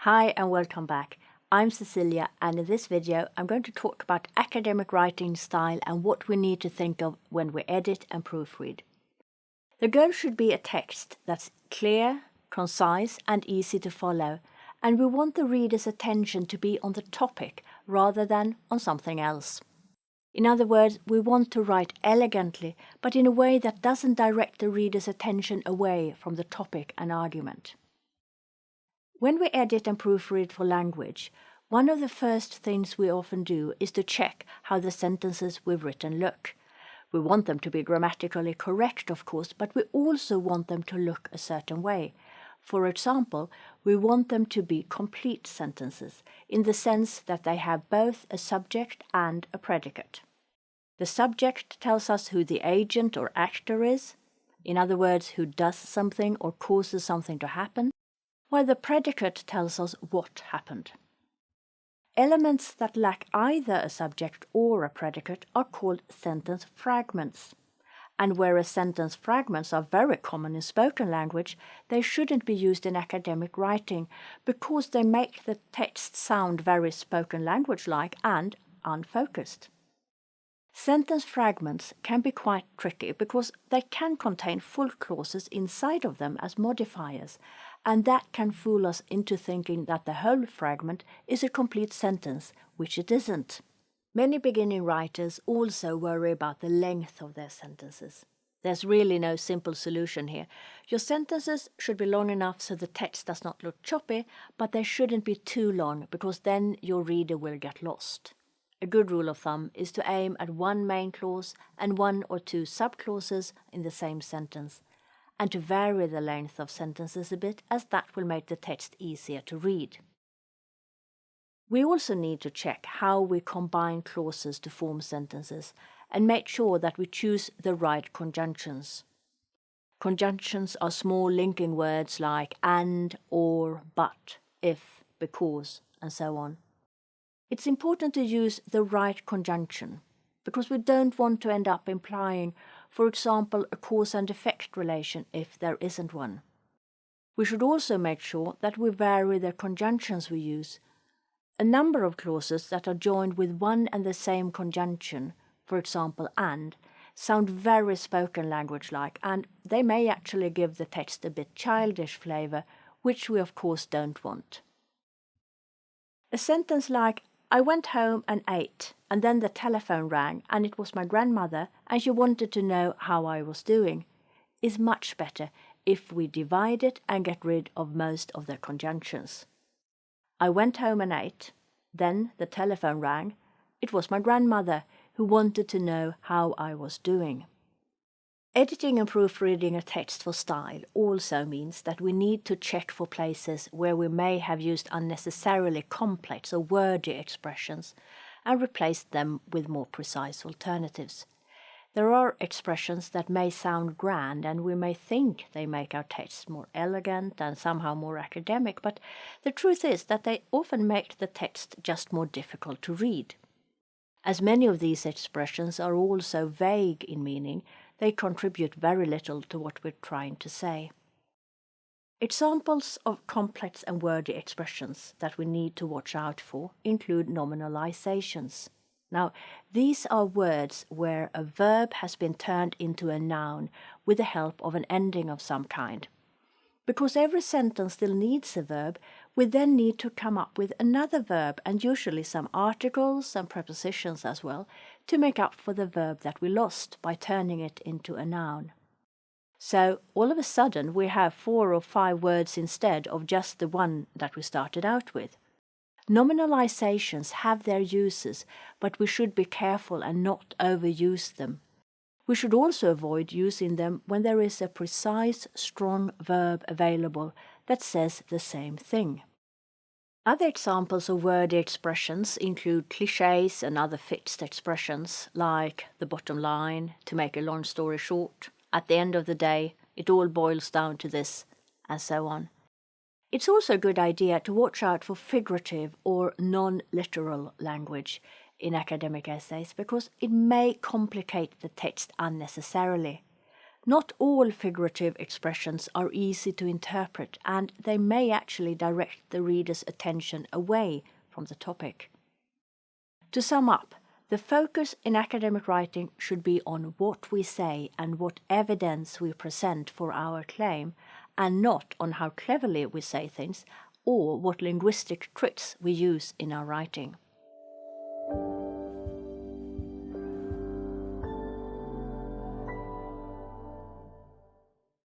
Hi and welcome back. I'm Cecilia, and in this video I'm going to talk about academic writing style and what we need to think of when we edit and proofread. The goal should be a text that's clear, concise and easy to follow, and we want the reader's attention to be on the topic rather than on something else. In other words, we want to write elegantly, but in a way that doesn't direct the reader's attention away from the topic and argument. When we edit and proofread for language, one of the first things we often do is to check how the sentences we've written look. We want them to be grammatically correct, of course, but we also want them to look a certain way. For example, we want them to be complete sentences, in the sense that they have both a subject and a predicate. The subject tells us who the agent or actor is, in other words, who does something or causes something to happen, while the predicate tells us what happened. Elements that lack either a subject or a predicate are called sentence fragments. And whereas sentence fragments are very common in spoken language, they shouldn't be used in academic writing because they make the text sound very spoken language-like and unfocused. Sentence fragments can be quite tricky because they can contain full clauses inside of them as modifiers, and that can fool us into thinking that the whole fragment is a complete sentence, which it isn't. Many beginning writers also worry about the length of their sentences. There's really no simple solution here. Your sentences should be long enough so the text does not look choppy, but they shouldn't be too long because then your reader will get lost. A good rule of thumb is to aim at one main clause and one or two subclauses in the same sentence, and to vary the length of sentences a bit, as that will make the text easier to read. We also need to check how we combine clauses to form sentences and make sure that we choose the right conjunctions. Conjunctions are small linking words like and, or, but, if, because, and so on. It's important to use the right conjunction, because we don't want to end up implying, for example, a cause and effect relation if there isn't one. We should also make sure that we vary the conjunctions we use. A number of clauses that are joined with one and the same conjunction, for example, and, sound very spoken language-like, and they may actually give the text a bit childish flavor, which we of course don't want. A sentence like, I went home and ate, and then the telephone rang, and it was my grandmother, and she wanted to know how I was doing, is much better if we divide it and get rid of most of the conjunctions. I went home and ate, then the telephone rang, it was my grandmother who wanted to know how I was doing. Editing and proofreading a text for style also means that we need to check for places where we may have used unnecessarily complex or wordy expressions and replaced them with more precise alternatives. There are expressions that may sound grand and we may think they make our text more elegant and somehow more academic, but the truth is that they often make the text just more difficult to read. As many of these expressions are also vague in meaning, they contribute very little to what we're trying to say. Examples of complex and wordy expressions that we need to watch out for include nominalizations. Now, these are words where a verb has been turned into a noun with the help of an ending of some kind. Because every sentence still needs a verb, we then need to come up with another verb and usually some articles and prepositions as well to make up for the verb that we lost by turning it into a noun. So all of a sudden we have 4 or 5 words instead of just the one that we started out with. Nominalizations have their uses, but we should be careful and not overuse them. We should also avoid using them when there is a precise, strong verb available that says the same thing. Other examples of wordy expressions include clichés and other fixed expressions like the bottom line, to make a long story short, at the end of the day, it all boils down to this, and so on. It's also a good idea to watch out for figurative or non-literal language in academic essays because it may complicate the text unnecessarily. Not all figurative expressions are easy to interpret, and they may actually direct the reader's attention away from the topic. To sum up, the focus in academic writing should be on what we say and what evidence we present for our claim, and not on how cleverly we say things or what linguistic tricks we use in our writing.